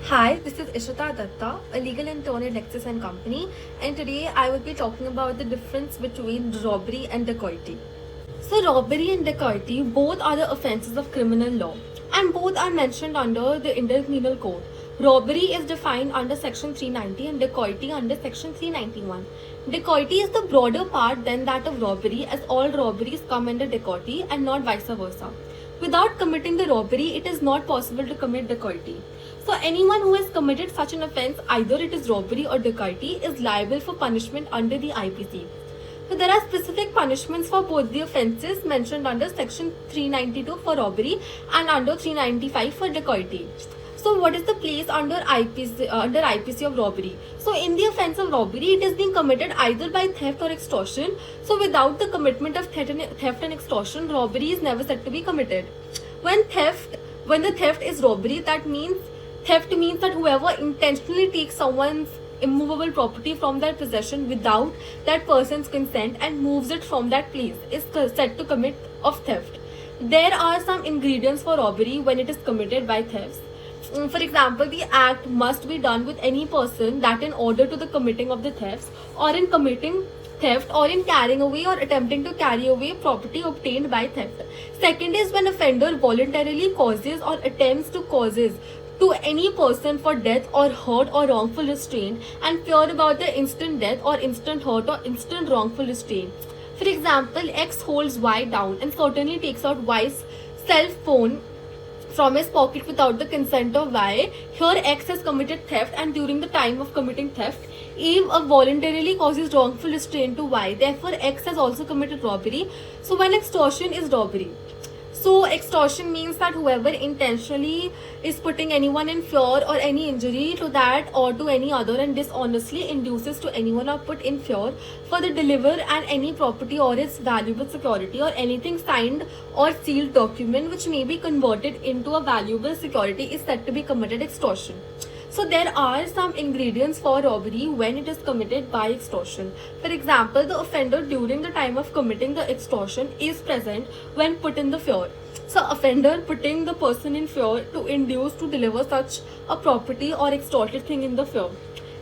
Hi, this is Ishita Dutta, a legal intern at LEXIS and Company, and today I will be talking about the difference between robbery and dacoity. So, robbery and dacoity both are the offences of criminal law, and both are mentioned under the Indian Penal Code. Robbery is defined under Section 390 and dacoity under Section 391. Dacoity is the broader part than that of robbery, as all robberies come under dacoity and not vice versa. Without committing the robbery, it is not possible to commit dacoity. So anyone who has committed such an offence, either it is robbery or dacoity, is liable for punishment under the IPC. So there are specific punishments for both the offences mentioned under Section 392 for robbery and under 395 for dacoity. So what is the place under IPC of robbery? So in the offence of robbery, it is being committed either by theft or extortion. So without the commitment of theft and extortion, robbery is never said to be committed. When the theft is robbery, theft means that whoever intentionally takes someone's immovable property from their possession without that person's consent and moves it from that place is said to commit of theft. There are some ingredients for robbery when it is committed by thefts. For example, the act must be done with any person that in order to the committing of the thefts or in committing theft or in carrying away or attempting to carry away property obtained by theft. Second is when offender voluntarily causes or attempts to causes to any person for death or hurt or wrongful restraint and fear about the instant death or instant hurt or instant wrongful restraint. For example, X holds Y down and certainly takes out Y's cell phone from his pocket without the consent of Y. Here X has committed theft, and during the time of committing theft, A voluntarily causes wrongful restraint to Y. Therefore, X has also committed robbery. So when extortion is robbery. So extortion means that whoever intentionally is putting anyone in fear or any injury to that or to any other and dishonestly induces to anyone or put in fear for the deliver and any property or its valuable security or anything signed or sealed document which may be converted into a valuable security is said to be committed extortion. So there are some ingredients for robbery when it is committed by extortion. For example, the offender during the time of committing the extortion is present when put in the fear. So offender putting the person in fear to induce to deliver such a property or extorted thing in the fear.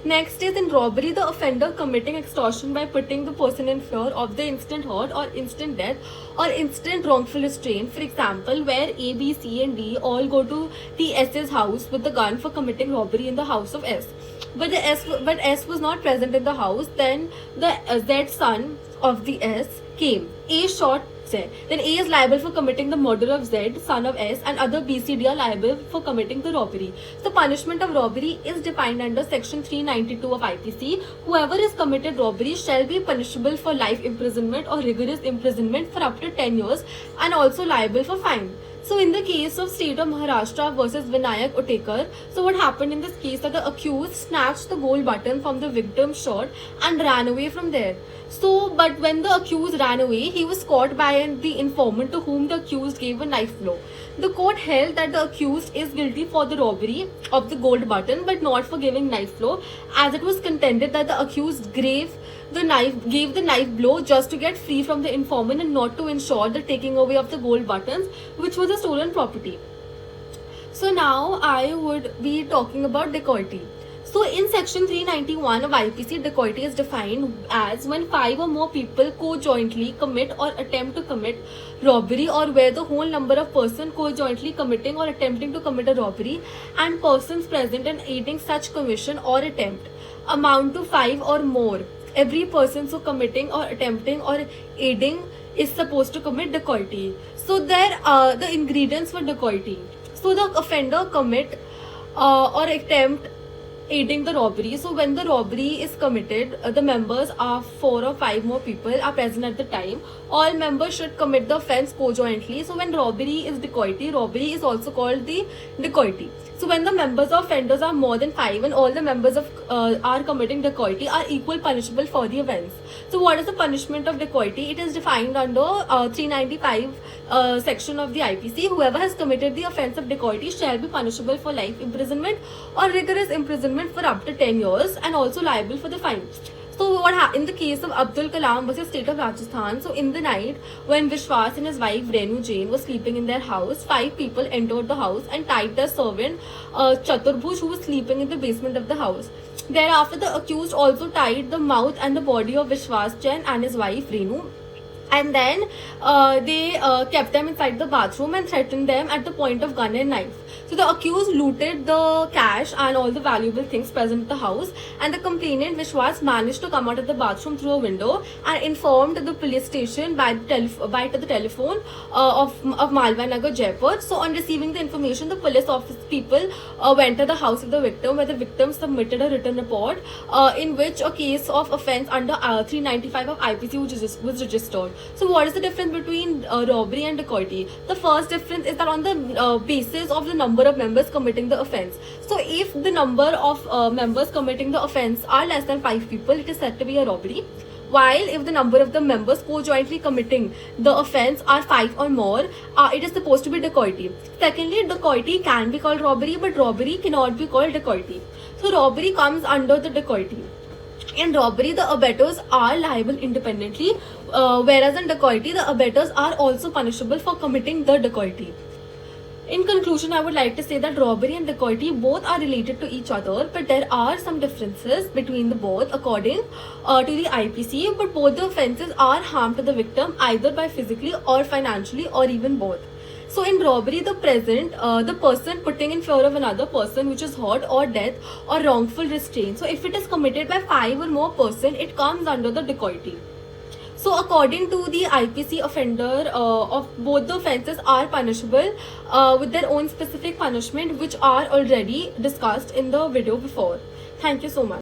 Next is in robbery, the offender committing extortion by putting the person in fear of the instant hurt or instant death or instant wrongful restraint. For example, where A, B, C and D all go to the S's house with the gun for committing robbery in the house of S. But S was not present in the house. Then the Z son of the S came. A shot Z. Then A is liable for committing the murder of Z, son of S, and other B, C, D are liable for committing the robbery. So punishment of robbery is defined under Section 392 of IPC. Whoever has committed robbery shall be punishable for life imprisonment or rigorous imprisonment for up to 10 years and also liable for fine. So in the case of state of Maharashtra versus Vinayak Utekar, so what happened in this case that the accused snatched the gold button from the victim's shirt and ran away from there. So, but when the accused ran away, he was caught by the informant to whom the accused gave a knife blow. The court held that the accused is guilty for the robbery of the gold button but not for giving knife blow, as it was contended that the accused gave the knife blow just to get free from the informant and not to ensure the taking away of the gold buttons, which was a stolen property. So now I would be talking about dacoity. So in Section 391 of IPC, dacoity is defined as when 5 or more people co-jointly commit or attempt to commit robbery, or where the whole number of persons co-jointly committing or attempting to commit a robbery and persons present and aiding such commission or attempt amount to 5 or more. Every person so committing or attempting or aiding is supposed to commit dacoity. So there are the ingredients for dacoity. So the offender commit or attempt aiding the robbery. So when the robbery is committed, the members are 4 or 5 more people are present at the time. All members should commit the offence co-jointly. So when robbery is dacoity, robbery is also called the dacoity. So when the members of offenders are more than 5 and all the members of are committing dacoity are equal punishable for the offence. So what is the punishment of dacoity? It is defined under 395 section of the IPC. Whoever has committed the offence of dacoity shall be punishable for life imprisonment or rigorous imprisonment for up to 10 years and also liable for the fine. So in the case of Abdul Kalam versus state of Rajasthan, so in the night when Vishwas and his wife Renu Jain were sleeping in their house, 5 people entered the house and tied their servant Chaturbhuj, who was sleeping in the basement of the house. Thereafter, the accused also tied the mouth and the body of Vishwas Jain and his wife Renu, and then they kept them inside the bathroom and threatened them at the point of gun and knife. So the accused looted the cash and all the valuable things present at the house, and the complainant Vishwas managed to come out of the bathroom through a window and informed the police station by the telephone of Malwa Nagar, Jaipur. So on receiving the information, the police office people went to the house of the victim, where the victim submitted a written report in which a case of offence under 395 of IPC was registered. So what is the difference between robbery and dacoity? The first difference is that on the basis of the number of members committing the offence. So if the number of members committing the offence are less than 5 people, it is said to be a robbery. While if the number of the members co-jointly committing the offence are 5 or more, it is supposed to be dacoity. Secondly, dacoity can be called robbery, but robbery cannot be called dacoity. So robbery comes under the dacoity. In robbery, the abettors are liable independently, whereas in dacoity, the abettors are also punishable for committing the dacoity. In conclusion, I would like to say that robbery and dacoity both are related to each other, but there are some differences between the both according to the IPC, but both the offences are harm to the victim either by physically or financially or even both. So in robbery, the person putting in fear of another person, which is hurt or death or wrongful restraint. So if it is committed by 5 or more person, it comes under the dacoity. So according to the IPC, offender of both the offences are punishable with their own specific punishment, which are already discussed in the video before. Thank you so much.